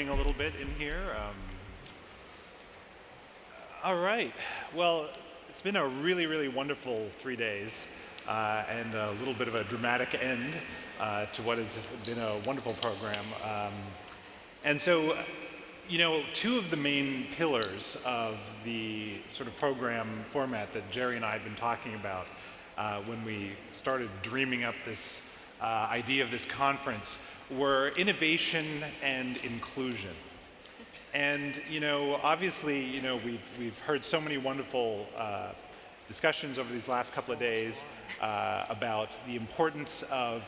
raining a little bit in here. All right. Well, it's been a really, really wonderful 3 days and a little bit of a dramatic end to what has been a wonderful program. And so, you know, two of the main pillars of the sort of program format that Jerry and I had been talking about when we started dreaming up this idea of this conference were innovation and inclusion. And, you know, obviously, you know, we've heard so many wonderful discussions over these last couple of days about the importance of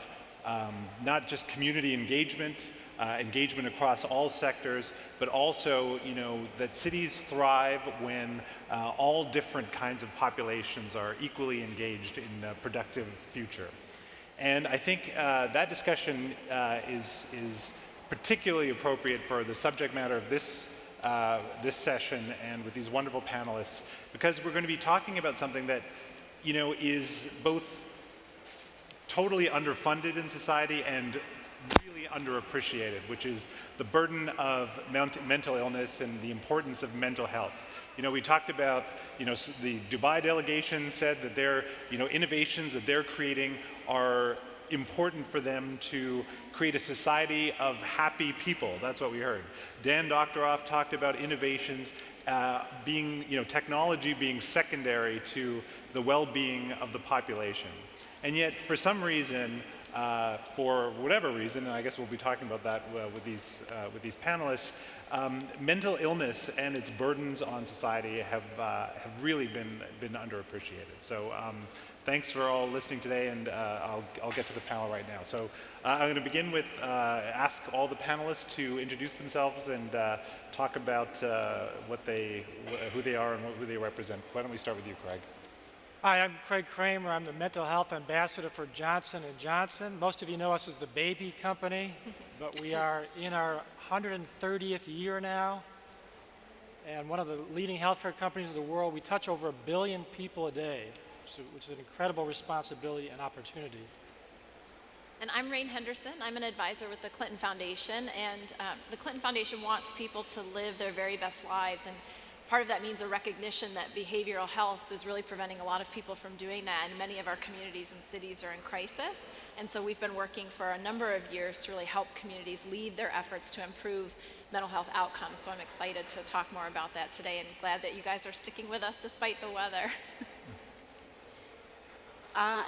not just community engagement, engagement across all sectors, but also, you know, that cities thrive when all different kinds of populations are equally engaged in a productive future. And I think that discussion is particularly appropriate for the subject matter of this session and with these wonderful panelists, because we're going to be talking about something that, you know, is both totally underfunded in society and really underappreciated, which is the burden of mental illness and the importance of mental health. You know, we talked about, you know, the Dubai delegation said that their, you know, innovations that they're creating are important for them to create a society of happy people. That's what we heard. Dan Doctoroff talked about innovations being, you know, technology being secondary to the well-being of the population. And yet, for some reason, for whatever reason, and I guess we'll be talking about that with these panelists, mental illness and its burdens on society have really been underappreciated. So thanks for all listening today, and I'll get to the panel right now. So I'm going to begin with ask all the panelists to introduce themselves and talk about who they are and who they represent. Why don't we start with you, Craig? Hi, I'm Craig Kramer. I'm the mental health ambassador for Johnson & Johnson. Most of you know us as the baby company, but we are in our 130th year now, and one of the leading healthcare companies in the world. We touch over 1 billion people a day, which is an incredible responsibility and opportunity. And I'm Henderson. I'm an advisor with the Clinton Foundation, and the Clinton Foundation wants people to live their very best lives, and part of that means a recognition that behavioral health is really preventing a lot of people from doing that, and many of our communities and cities are in crisis. And so we've been working for a number of years to really help communities lead their efforts to improve mental health outcomes. So I'm excited to talk more about that today, and glad that you guys are sticking with us despite the weather.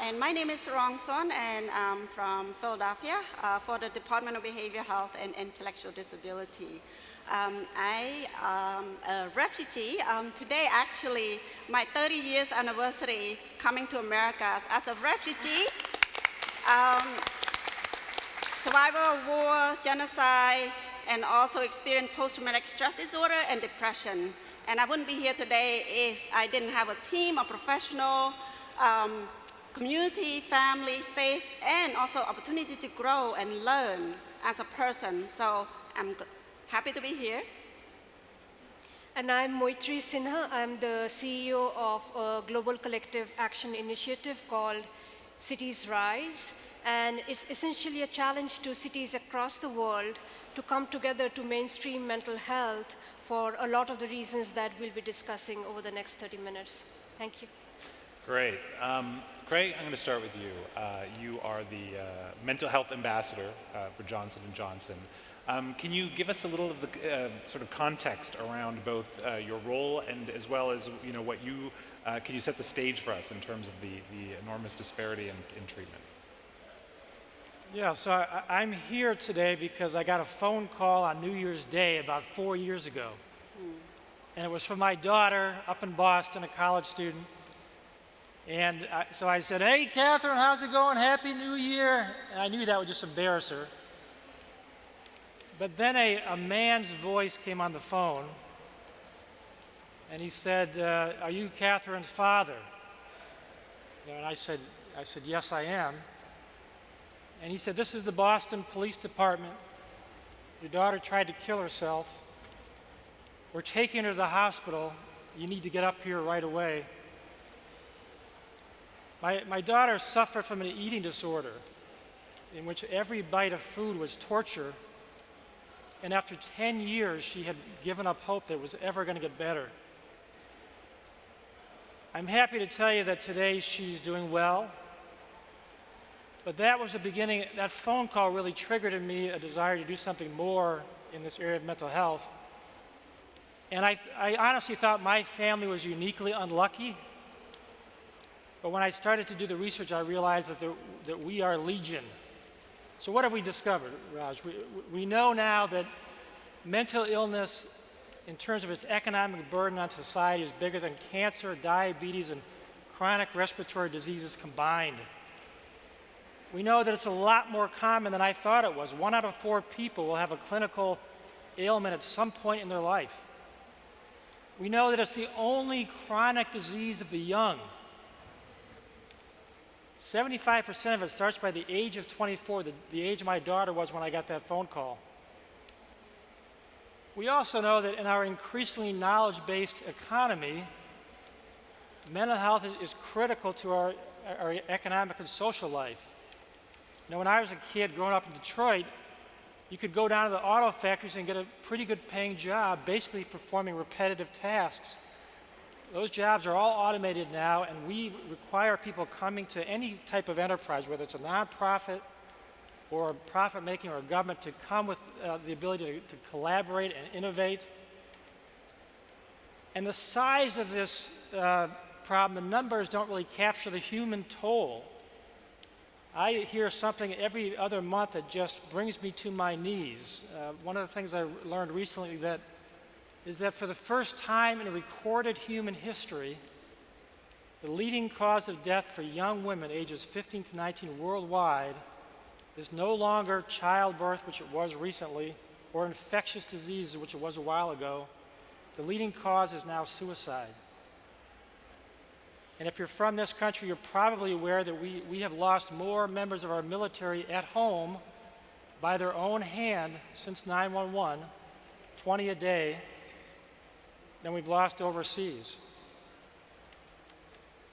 And my name is Sarorng, and I'm from Philadelphia for the Department of Behavioral Health and Intellectual Disability. I am a refugee. Today, actually, my 30 years anniversary coming to America as a refugee. Survivor of war, genocide, and also experienced post-traumatic stress disorder and depression. And I wouldn't be here today if I didn't have a team of professional, community, family, faith, and also opportunity to grow and learn as a person. So I'm happy to be here. And I'm Moitreyee Sinha. I'm the CEO of a global collective action initiative called citiesRISE. And it's essentially a challenge to cities across the world to come together to mainstream mental health for a lot of the reasons that we'll be discussing over the next 30 minutes. Thank you. Great. Craig, I'm going to start with you. You are the mental health ambassador for Johnson & Johnson. Can you give us a little of the sort of context around both your role and as well as, you know, what you, can you set the stage for us in terms of the enormous disparity in treatment? Yeah, so I'm here today because I got a phone call on New Year's Day about 4 years ago. And it was from my daughter up in Boston, a college student. And so I said, "Hey, Catherine, how's it going? Happy New Year." And I knew that would just embarrass her. But then a man's voice came on the phone, and he said, "Are you Catherine's father?" You know, and I said, "Yes, I am." And he said, "This is the Boston Police Department. Your daughter tried to kill herself. We're taking her to the hospital. You need to get up here right away." My daughter suffered from an eating disorder in which every bite of food was torture. and after 10 years, she had given up hope that it was ever going to get better. I'm happy to tell you that today she's doing well, but that was the beginning. That phone call really triggered in me a desire to do something more in this area of mental health. And I honestly thought my family was uniquely unlucky, but when I started to do the research, I realized that we are legion. So what have we discovered, Raj? We know now that mental illness, in terms of its economic burden on society, is bigger than cancer, diabetes, and chronic respiratory diseases combined. We know that it's a lot more common than I thought it was. 1 out of 4 people will have a clinical ailment at some point in their life. We know that it's the only chronic disease of the young. 75% of it starts by the age of 24, the age my daughter was when I got that phone call. We also know that in our increasingly knowledge-based economy, mental health is critical to our economic and social life. You know, when I was a kid growing up in Detroit, you could go down to the auto factories and get a pretty good paying job, basically performing repetitive tasks. Those jobs are all automated now, and we require people coming to any type of enterprise, whether it's a nonprofit or profit-making or a government, to come with the ability to collaborate and innovate. And the size of this problem, the numbers don't really capture the human toll. I hear something every other month that just brings me to my knees. One of the things I learned recently is that for the first time in recorded human history, the leading cause of death for young women ages 15 to 19 worldwide is no longer childbirth, which it was recently, or infectious disease, which it was a while ago. The leading cause is now suicide. And if you're from this country, you're probably aware that we have lost more members of our military at home by their own hand since 9/11, 20 a day, than we've lost overseas.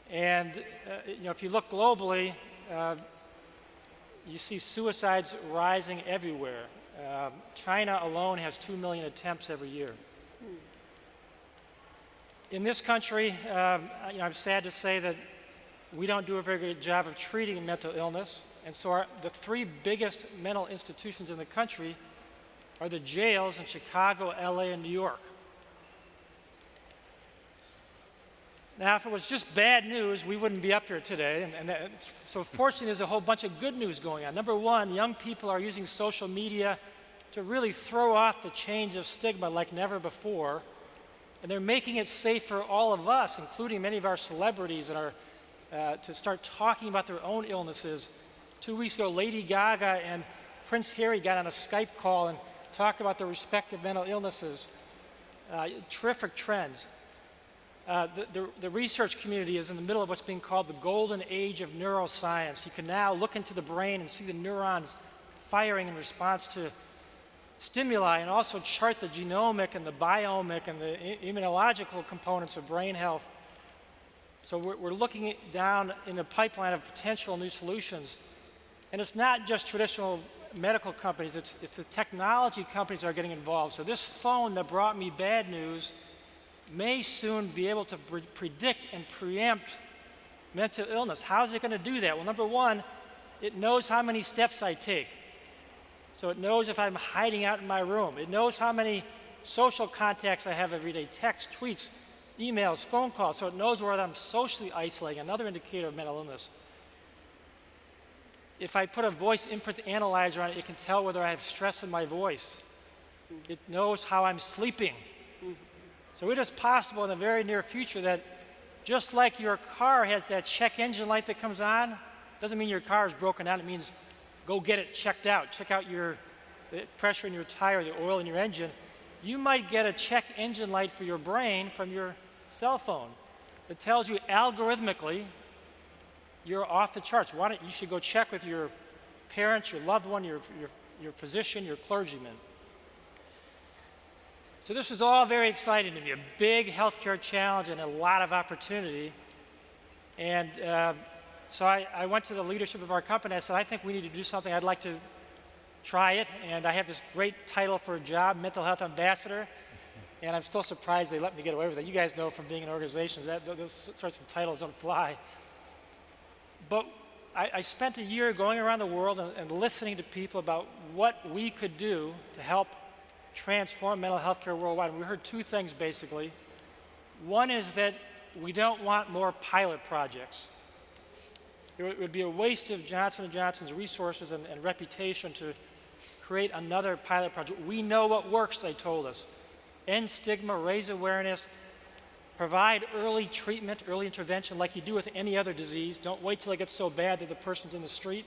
And you know, if you look globally, you see suicides rising everywhere. China alone has 2 million attempts every year. In this country, you know, I'm sad to say that we don't do a very good job of treating mental illness, and so the 3 biggest mental institutions in the country are the jails in Chicago, LA, and New York. Now, if it was just bad news, we wouldn't be up here today. So fortunately, there's a whole bunch of good news going on. Number one, young people are using social media to really throw off the chains of stigma like never before. And they're making it safe for all of us, including many of our celebrities, to start talking about their own illnesses. 2 weeks ago, Lady Gaga and Prince Harry got on a Skype call and talked about their respective mental illnesses. Terrific trends. The research community is in the middle of what's being called the golden age of neuroscience. You can now look into the brain and see the neurons firing in response to stimuli, and also chart the genomic and the biomic and the immunological components of brain health. So we're looking down in the pipeline of potential new solutions. And it's not just traditional medical companies, it's the technology companies that are getting involved. So this phone that brought me bad news may soon be able to predict and preempt mental illness. How is it going to do that? Well, number one, it knows how many steps I take. So it knows if I'm hiding out in my room. It knows how many social contacts I have every day, texts, tweets, emails, phone calls. So it knows whether I'm socially isolating, another indicator of mental illness. If I put a voice input analyzer on it, it can tell whether I have stress in my voice. It knows how I'm sleeping. So it is possible in the very near future that just like your car has that check engine light that comes on, doesn't mean your car is broken down, it means go get it checked out. Check out the pressure in your tire, the oil in your engine. You might get a check engine light for your brain from your cell phone that tells you algorithmically you're off the charts. You should go check with your parents, your loved one, your physician, your clergyman. So this was all very exciting to me, a big healthcare challenge and a lot of opportunity. And so I went to the leadership of our company. I said, I think we need to do something. I'd like to try it, and I have this great title for a job, mental health ambassador, and I'm still surprised they let me get away with it. You guys know from being in organizations that those sorts of titles don't fly. But I spent a year going around the world and listening to people about what we could do to help transform mental health care worldwide. And we heard two things, basically. One is that we don't want more pilot projects. It would be a waste of Johnson & Johnson's resources and reputation to create another pilot project. We know what works, they told us. End stigma, raise awareness, provide early treatment, early intervention like you do with any other disease. Don't wait till it gets so bad that the person's in the street.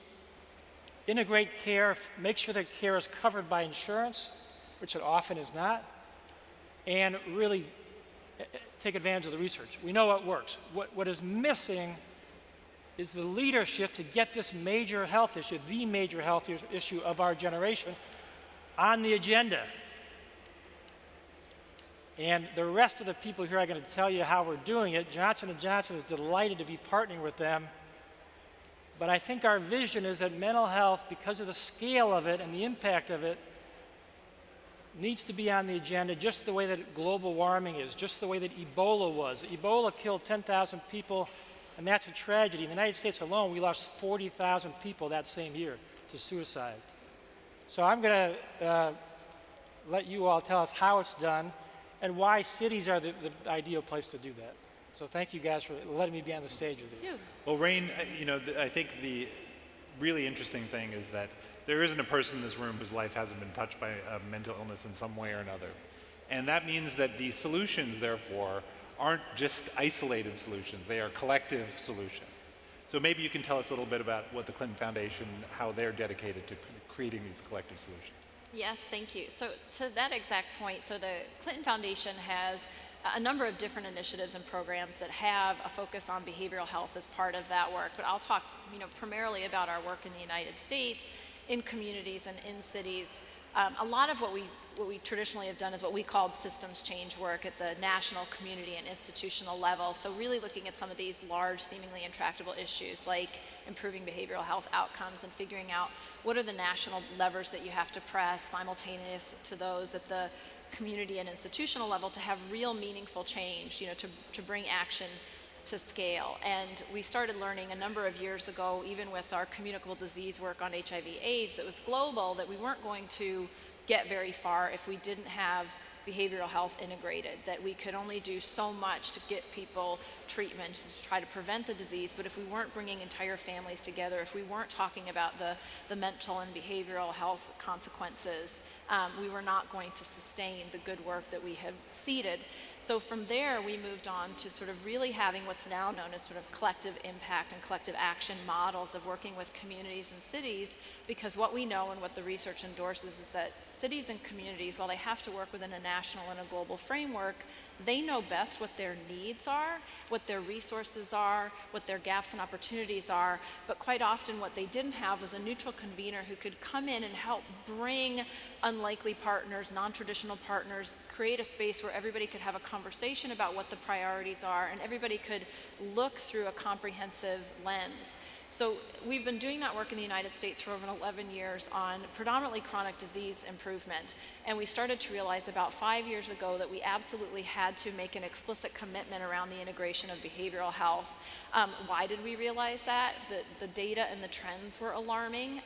Integrate care, make sure that care is covered by insurance, which it often is not, and really take advantage of the research. We know what works. What is missing is the leadership to get this major health issue, the major health issue of our generation, on the agenda. And the rest of the people here are going to tell you how we're doing it. Johnson & Johnson is delighted to be partnering with them. But I think our vision is that mental health, because of the scale of it and the impact of it, needs to be on the agenda just the way that global warming is, just the way that Ebola was. Ebola killed 10,000 people, and that's a tragedy. In the United States alone, we lost 40,000 people that same year to suicide. So I'm going to let you all tell us how it's done and why cities are the ideal place to do that. So thank you guys for letting me be on the stage with you. Well, Rain, I think the really interesting thing is that there isn't a person in this room whose life hasn't been touched by a mental illness in some way or another. And that means that the solutions, therefore, aren't just isolated solutions. They are collective solutions. So maybe you can tell us a little bit about what the Clinton Foundation, how they're dedicated to creating these collective solutions. Yes, thank you. So to that exact point, so the Clinton Foundation has a number of different initiatives and programs that have a focus on behavioral health as part of that work. But I'll talk, primarily about our work in the United States, in communities and in cities. A lot of what we traditionally have done is what we called systems change work at the national, community, and institutional level. So really looking at some of these large, seemingly intractable issues like improving behavioral health outcomes and figuring out what are the national levers that you have to press simultaneous to those at the community and institutional level to have real meaningful change, to bring action to scale. And we started learning a number of years ago, even with our communicable disease work on HIV/AIDS, that was global, that we weren't going to get very far if we didn't have behavioral health integrated, that we could only do so much to get people treatment to try to prevent the disease, but if we weren't bringing entire families together, if we weren't talking about the mental and behavioral health consequences, we were not going to sustain the good work that we have seeded. So from there, we moved on to sort of really having what's now known as sort of collective impact and collective action models of working with communities and cities, because what we know and what the research endorses is that cities and communities, while they have to work within a national and a global framework, they know best what their needs are, what their resources are, what their gaps and opportunities are, but quite often what they didn't have was a neutral convener who could come in and help bring unlikely partners, non-traditional partners, create a space where everybody could have a conversation about what the priorities are and everybody could look through a comprehensive lens. So we've been doing that work in the United States for over 11 years on predominantly chronic disease improvement. And we started to realize about 5 years ago that we absolutely had to make an explicit commitment around the integration of behavioral health. Why did we realize that? The data and the trends were alarming.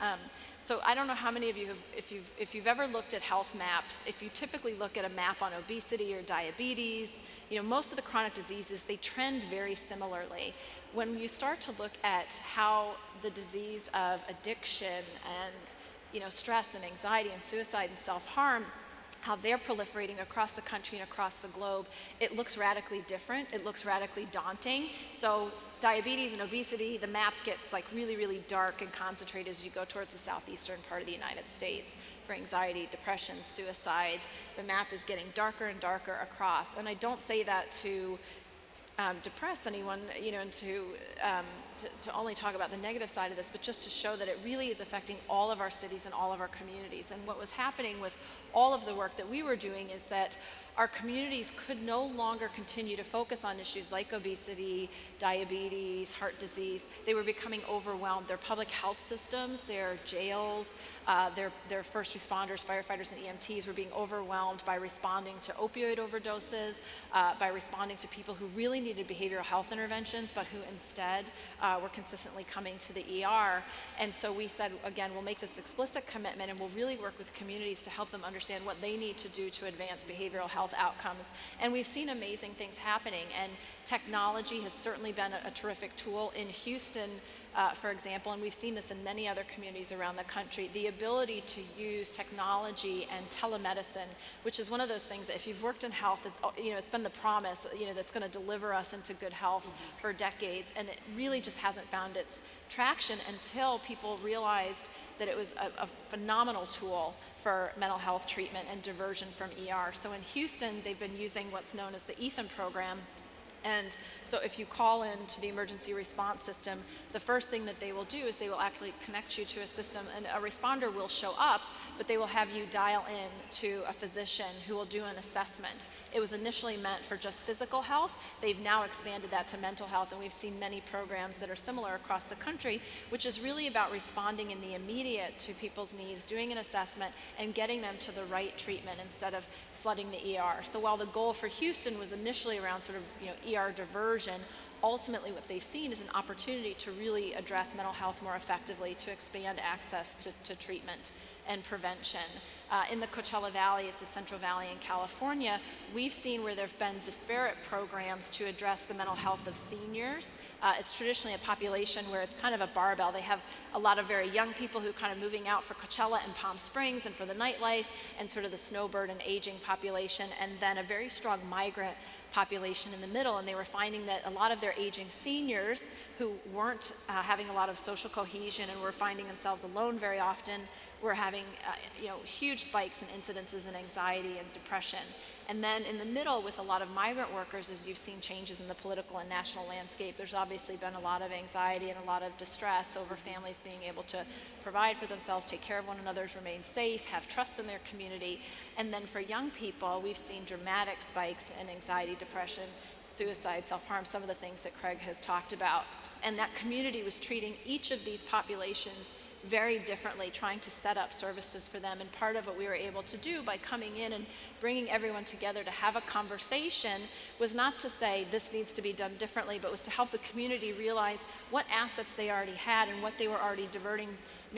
So I don't know how many of you have, if you've ever looked at health maps, if you typically look at a map on obesity or diabetes, most of the chronic diseases, they trend very similarly. When you start to look at how the disease of addiction and stress and anxiety and suicide and self-harm, how they're proliferating across the country and across the globe, it looks radically different. It looks radically daunting. So diabetes and obesity, the map gets like really, really dark and concentrated as you go towards the southeastern part of the United States. For anxiety, depression, suicide, the map is getting darker and darker across. And I don't say that to depress anyone, and to only talk about the negative side of this, but just to show that it really is affecting all of our cities and all of our communities. And what was happening with all of the work that we were doing is that our communities could no longer continue to focus on issues like obesity, diabetes, heart disease. They were becoming overwhelmed. Their public health systems, their jails, their first responders, firefighters, and EMTs were being overwhelmed by responding to opioid overdoses, by responding to people who really needed behavioral health interventions, but who instead were consistently coming to the ER. And so we said, again, we'll make this explicit commitment and we'll really work with communities to help them understand what they need to do to advance behavioral health outcomes. And we've seen amazing things happening, and technology has certainly been a terrific tool. In Houston, for example, and we've seen this in many other communities around the country, the ability to use technology and telemedicine, which is one of those things that if you've worked in health, is, it's been the promise, that's going to deliver us into good health for decades, and it really just hasn't found its traction until people realized that it was a phenomenal tool for mental health treatment and diversion from ER. So in Houston, they've been using what's known as the ETHAN program. And so if you call in to the emergency response system, the first thing that they will do is they will actually connect you to a system, and a responder will show up, but they will have you dial in to a physician who will do an assessment. It was initially meant for just physical health. They've now expanded that to mental health, and we've seen many programs that are similar across the country, which is really about responding in the immediate to people's needs, doing an assessment, and getting them to the right treatment instead of flooding the ER. So while the goal for Houston was initially around sort of ER diversion, ultimately what they've seen is an opportunity to really address mental health more effectively, to expand access to treatment and prevention. In the Coachella Valley, it's the Central Valley in California, we've seen where there have been disparate programs to address the mental health of seniors. It's traditionally a population where it's kind of a barbell. They have a lot of very young people who are kind of moving out for Coachella and Palm Springs and for the nightlife, and sort of the snowbird and aging population, and then a very strong migrant population in the middle. And they were finding that a lot of their aging seniors who weren't having a lot of social cohesion and were finding themselves alone very often were having huge spikes in incidences in anxiety and depression. And then in the middle, with a lot of migrant workers, as you've seen changes in the political and national landscape, there's obviously been a lot of anxiety and a lot of distress over families being able to provide for themselves, take care of one another, remain safe, have trust in their community. And then for young people, we've seen dramatic spikes in anxiety, depression, suicide, self-harm, some of the things that Craig has talked about. And that community was treating each of these populations very differently, trying to set up services for them. And part of what we were able to do by coming in and bringing everyone together to have a conversation was not to say this needs to be done differently, but was to help the community realize what assets they already had and what they were already diverting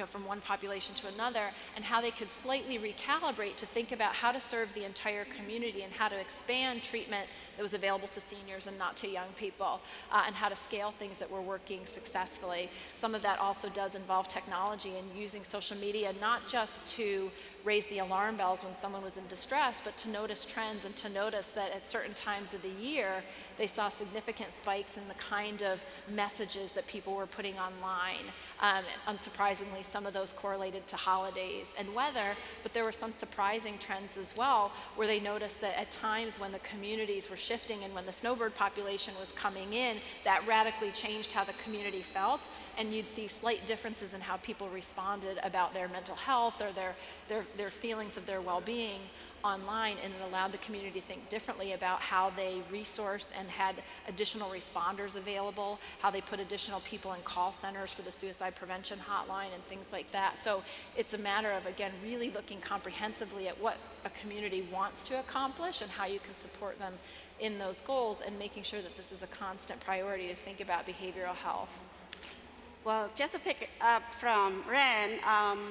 from one population to another, and how they could slightly recalibrate to think about how to serve the entire community and how to expand treatment that was available to seniors and not to young people, and how to scale things that were working successfully. Some of that also does involve technology and using social media, not just to raise the alarm bells when someone was in distress, but to notice trends and to notice that at certain times of the year, they saw significant spikes in the kind of messages that people were putting online. Unsurprisingly, some of those correlated to holidays and weather, but there were some surprising trends as well, where they noticed that at times when the communities were shifting and when the snowbird population was coming in, that radically changed how the community felt, and you'd see slight differences in how people responded about their mental health or their feelings of their well-being online, and it allowed the community to think differently about how they resourced and had additional responders available, how they put additional people in call centers for the suicide prevention hotline and things like that. So it's a matter of, again, really looking comprehensively at what a community wants to accomplish and how you can support them in those goals, and making sure that this is a constant priority to think about behavioral health. Well, just to pick up from Ren,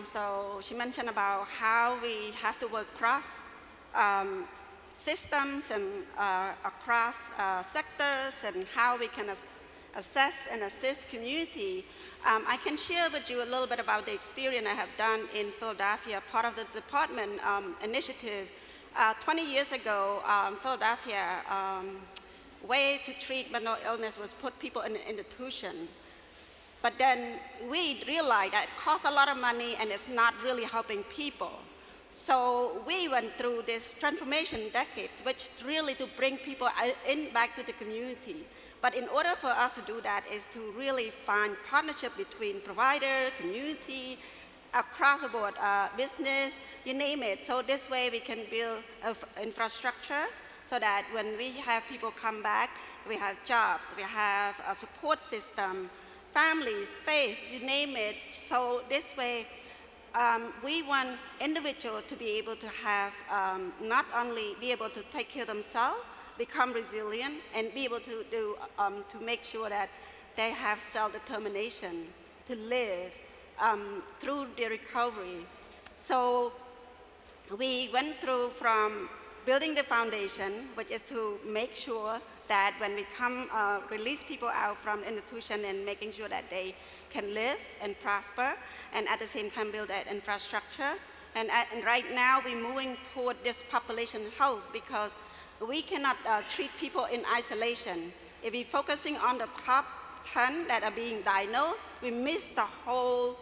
so she mentioned about how we have to work across systems and across sectors, and how we can assess and assist community. I can share with you a little bit about the experience I have done in Philadelphia, part of the department initiative. 20 years ago, Philadelphia, way to treat mental illness was put people in an institution. But then we realized that it costs a lot of money and it's not really helping people. So we went through this transformation decades, which really to bring people back to the community. But in order for us to do that is to really find partnership between provider, community, across the board, business, you name it. So this way we can build infrastructure so that when we have people come back, we have jobs, we have a support system, families, faith, you name it. So this way, we want individuals to be able to have, not only be able to take care of themselves, become resilient, and be able to do, to make sure that they have self-determination to live through the recovery. So we went through from building the foundation, which is to make sure that when we come, release people out from institution and making sure that they can live and prosper, and at the same time build that infrastructure. And right now we're moving toward this population health because we cannot treat people in isolation. If we're focusing on the top 10 that are being diagnosed, we miss the whole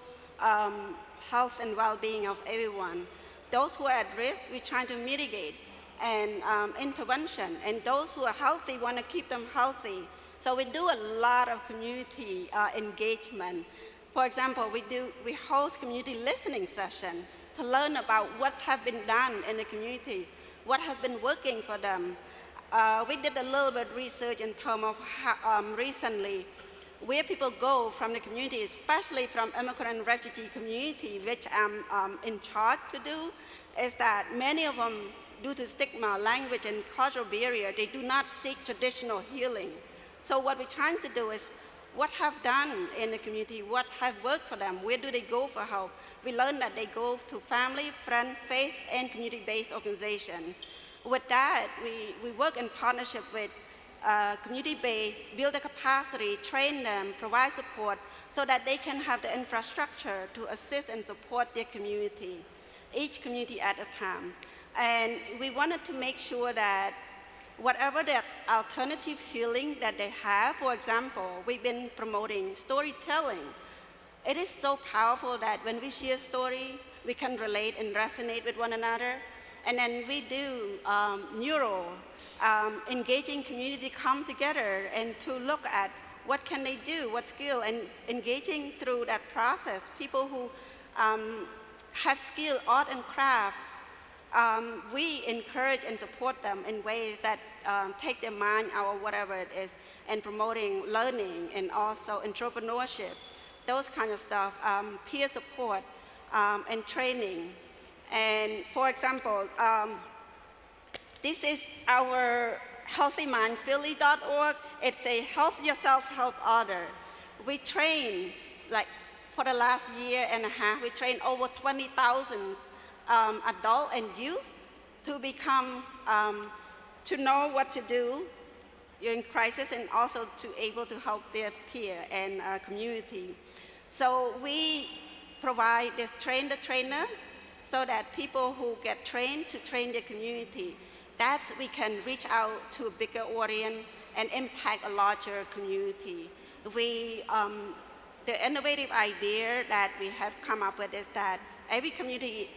health and well-being of everyone. Those who are at risk, we're trying to mitigate and intervention. And those who are healthy, want to keep them healthy. So we do a lot of community engagement. For example, we host community listening session to learn about what has been done in the community, what has been working for them. We did a little bit of research in terms of how, recently, where people go from the community, especially from immigrant and refugee community, which I'm in charge to do, is that many of them, due to stigma, language, and cultural barrier, they do not seek traditional healing. So what we're trying to do is, what have done in the community, what have worked for them, where do they go for help? We learned that they go to family, friend, faith, and community-based organization. With that, we work in partnership with community-based, build the capacity, train them, provide support, so that they can have the infrastructure to assist and support their community, each community at a time. And we wanted to make sure that whatever the alternative healing that they have, for example, we've been promoting storytelling. It is so powerful that when we share story, we can relate and resonate with one another. And then we do engaging community come together and to look at what can they do, what skill, and engaging through that process. People who have skill, art and craft, we encourage and support them in ways that take their mind out of whatever it is, and promoting learning and also entrepreneurship, those kind of stuff, peer support and training. And for example, this is our healthymindphilly.org. It's a help yourself, help other. We train, like for the last year and a half, we trained over 20,000 adult and youth to become, to know what to do in crisis, and also to able to help their peer and community. So we provide this train the trainer, so that people who get trained to train their community, that we can reach out to a bigger audience and impact a larger community. The innovative idea that we have come up with is that every community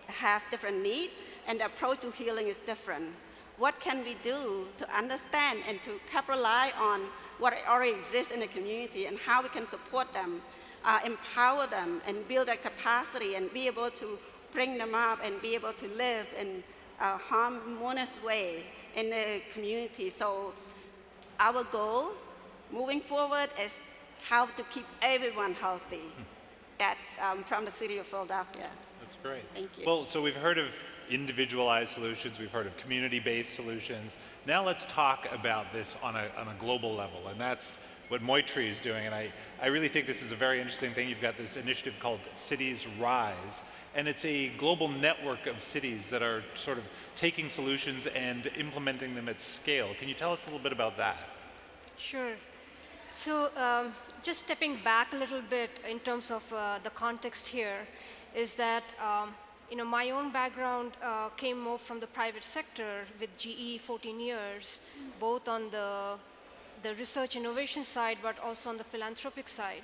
have different needs, and the approach to healing is different. What can we do to understand and to capitalize on what already exists in the community, and how we can support them, empower them, and build their capacity, and be able to bring them up and be able to live in a harmonious way in the community. So our goal moving forward is how to keep everyone healthy. That's from the city of Philadelphia. That's great. Thank you. Well, so we've heard of individualized solutions, we've heard of community-based solutions. Now let's talk about this on a global level, and that's what Moitreyee is doing. And I really think this is a very interesting thing. You've got this initiative called citiesRISE, and it's a global network of cities that are sort of taking solutions and implementing them at scale. Can you tell us a little bit about that? Sure. So just stepping back a little bit in terms of the context here is that my own background came more from the private sector with GE 14 years, both on the research innovation side, but also on the philanthropic side.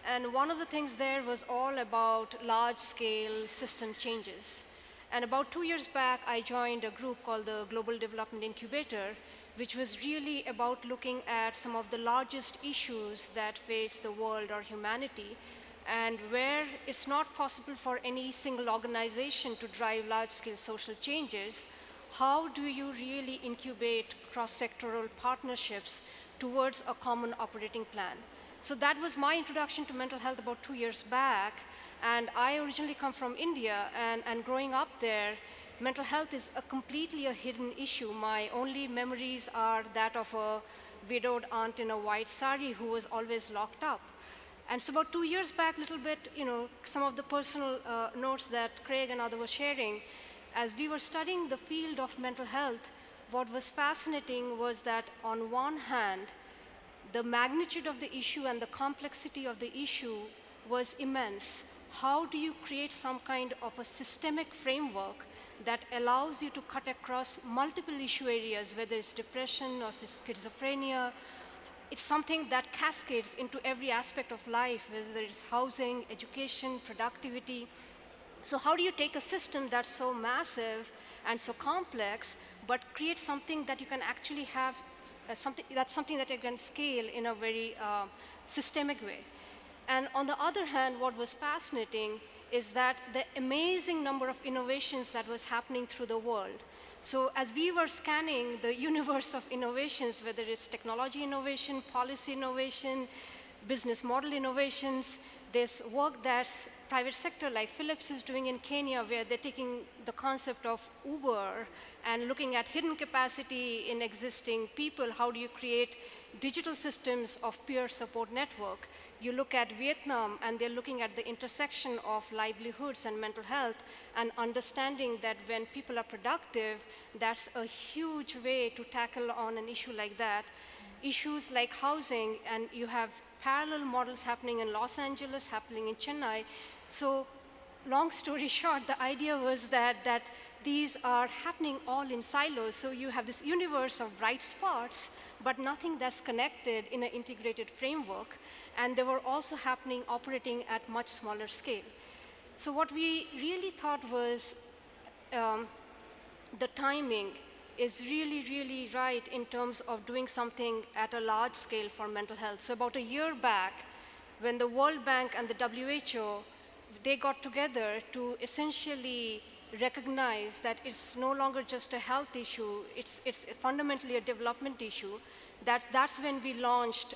And one of the things there was all about large-scale system changes. And about 2 years back, I joined a group called the Global Development Incubator, which was really about looking at some of the largest issues that face the world or humanity, and where it's not possible for any single organization to drive large-scale social changes, how do you really incubate cross-sectoral partnerships towards a common operating plan? So that was my introduction to mental health about 2 years back. And I originally come from India, and growing up there, mental health is completely a hidden issue. My only memories are that of a widowed aunt in a white sari who was always locked up. And so about 2 years back, little bit, some of the personal notes that Craig and others were sharing, as we were studying the field of mental health, what was fascinating was that on one hand, the magnitude of the issue and the complexity of the issue was immense. How do you create some kind of a systemic framework that allows you to cut across multiple issue areas, whether it's depression or schizophrenia? It's something that cascades into every aspect of life, whether it's housing, education, productivity. So how do you take a system that's so massive and so complex, but create something that you can actually have, something that you can scale in a very systemic way? And on the other hand, what was fascinating is that the amazing number of innovations that was happening through the world. So as we were scanning the universe of innovations, whether it's technology innovation, policy innovation, business model innovations, there's work that's private sector like Philips is doing in Kenya, where they're taking the concept of Uber and looking at hidden capacity in existing people. How do you create digital systems of peer support network? You look at Vietnam, and they're looking at the intersection of livelihoods and mental health, and understanding that when people are productive, that's a huge way to tackle on an issue like that. Issues like housing, and you have parallel models happening in Los Angeles, happening in Chennai. So long story short, the idea was that these are happening all in silos. So you have this universe of bright spots, but nothing that's connected in an integrated framework. And they were also happening, operating at much smaller scale. So what we really thought was the timing is really, really right in terms of doing something at a large scale for mental health. So about a year back, when the World Bank and the WHO, they got together to essentially recognize that it's no longer just a health issue, it's fundamentally a development issue. That's when we launched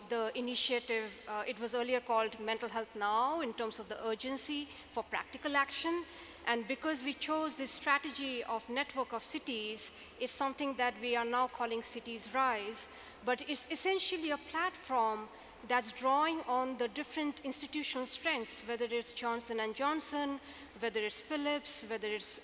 the initiative. It was earlier called Mental Health Now, in terms of the urgency for practical action. And because we chose this strategy of network of cities, it's something that we are now calling citiesRISE. But it's essentially a platform that's drawing on the different institutional strengths, whether it's Johnson & Johnson, whether it's Philips, whether it's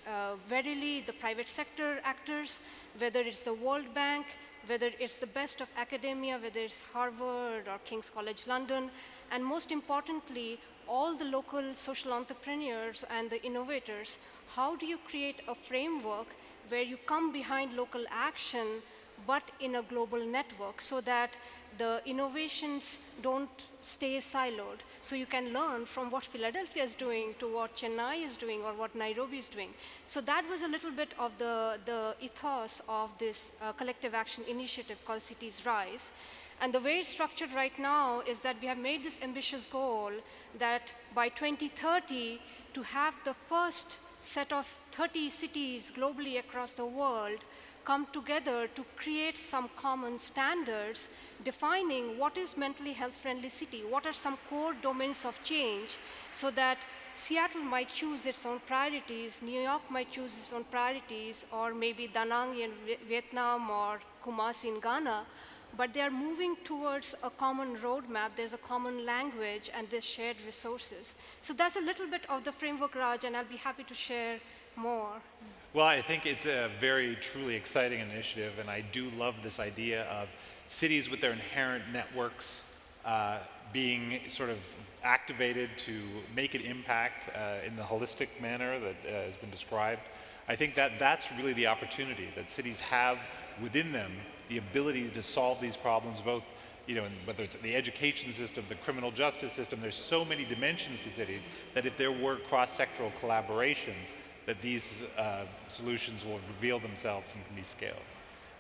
Verily, the private sector actors, whether it's the World Bank, whether it's the best of academia, whether it's Harvard or King's College London, and most importantly, all the local social entrepreneurs and the innovators. How do you create a framework where you come behind local action, but in a global network, so that the innovations don't stay siloed? So you can learn from what Philadelphia is doing to what Chennai is doing or what Nairobi is doing. So that was a little bit of the ethos of this collective action initiative called citiesRISE. And the way it's structured right now is that we have made this ambitious goal that by 2030, to have the first set of 30 cities globally across the world come together to create some common standards defining what is mentally health-friendly city, what are some core domains of change, so that Seattle might choose its own priorities, New York might choose its own priorities, or maybe Da Nang in Vietnam or Kumasi in Ghana, but they are moving towards a common roadmap. There's a common language, and there's shared resources. So that's a little bit of the framework, Raj, and I'll be happy to share more. Well, I think it's a very truly exciting initiative, and I do love this idea of cities with their inherent networks being sort of activated to make an impact in the holistic manner that has been described. I think that that's really the opportunity, that cities have within them the ability to solve these problems, both, whether it's the education system, the criminal justice system. There's so many dimensions to cities that if there were cross-sectoral collaborations, that these solutions will reveal themselves and can be scaled.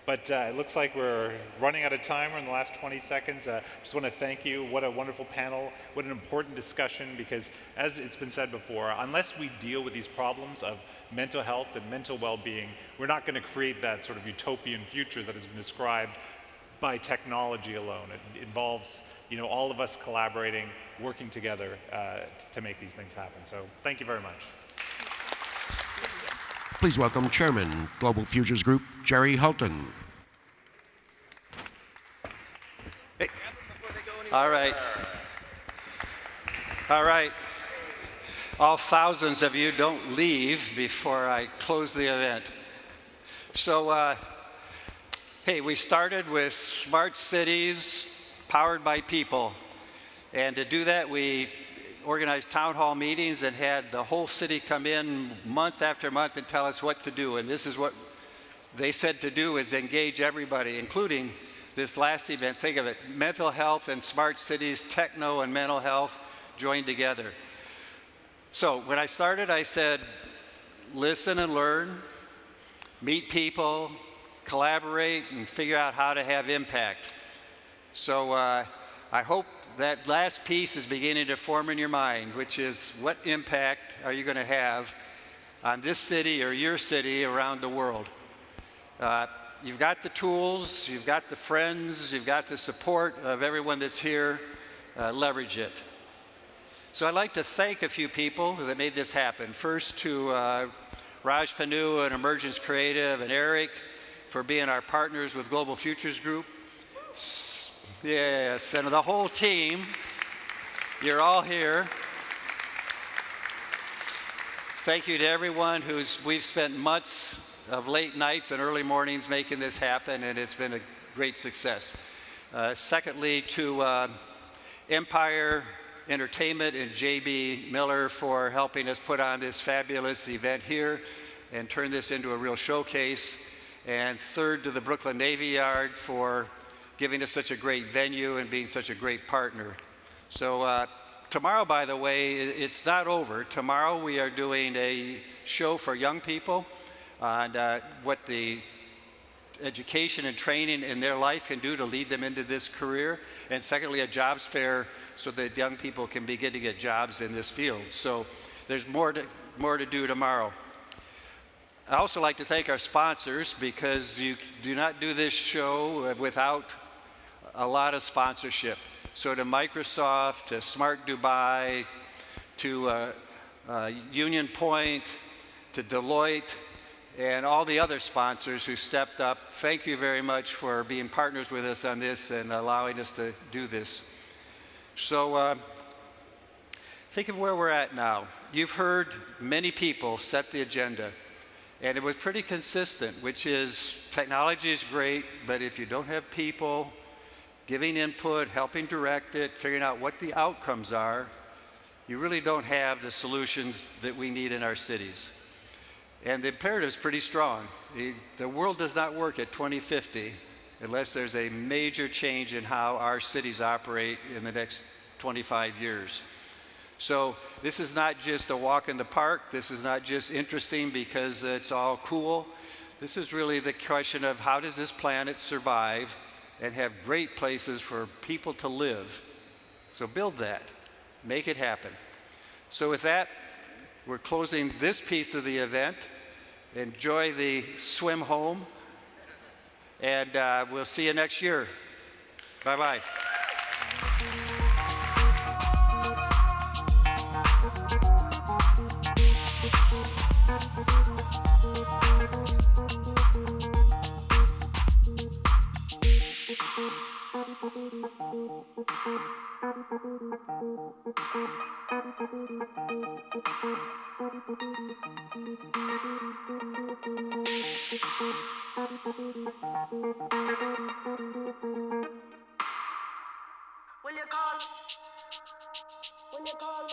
But it looks like we're running out of time. We're in the last 20 seconds. Just want to thank you. What a wonderful panel. What an important discussion, because as it's been said before, unless we deal with these problems of mental health and mental well-being, we're not going to create that sort of utopian future that has been described by technology alone. It involves, you know, all of us collaborating, working together to make these things happen. So thank you very much. Please welcome Chairman, Global Futures Group, Jerry Hulton. Hey. All right. All right. All thousands of you, don't leave before I close the event. So, hey, we started with Smart Cities powered by people. And to do that, we organized town hall meetings and had the whole city come in month after month and tell us what to do. And this is what they said to do, is engage everybody, including this last event. Think of it, mental health and smart cities, techno and mental health joined together. So when I started, I said, listen and learn, meet people, collaborate, and figure out how to have impact. So I hope that last piece is beginning to form in your mind, which is what impact are you going to have on this city or your city around the world? You've got the tools, you've got the friends, you've got the support of everyone that's here. Leverage it. So I'd like to thank a few people that made this happen. First to Raj Pannu and Emergence Creative and Eric for being our partners with Global Futures Group. Yes, and the whole team, you're all here. Thank you to everyone we've spent months of late nights and early mornings making this happen, and it's been a great success. Secondly, to Empire Entertainment and JB Miller for helping us put on this fabulous event here and turn this into a real showcase. And third, to the Brooklyn Navy Yard for giving us such a great venue and being such a great partner. So tomorrow, by the way, it's not over. Tomorrow we are doing a show for young people on what the education and training in their life can do to lead them into this career. And secondly, a jobs fair so that young people can begin to get jobs in this field. So there's more to do tomorrow. I also like to thank our sponsors, because you do not do this show without a lot of sponsorship. So to Microsoft, to Smart Dubai, to Union Point, to Deloitte, and all the other sponsors who stepped up, thank you very much for being partners with us on this and allowing us to do this. So think of where we're at now. You've heard many people set the agenda, and it was pretty consistent, which is technology is great, but if you don't have people giving input, helping direct it, figuring out what the outcomes are, you really don't have the solutions that we need in our cities. And the imperative is pretty strong. The world does not work at 2050 unless there's a major change in how our cities operate in the next 25 years. So this is not just a walk in the park. This is not just interesting because it's all cool. This is really the question of how does this planet survive and have great places for people to live. So build that, make it happen. So with that, we're closing this piece of the event. Enjoy the swim home, and we'll see you next year. Bye-bye. Will you call?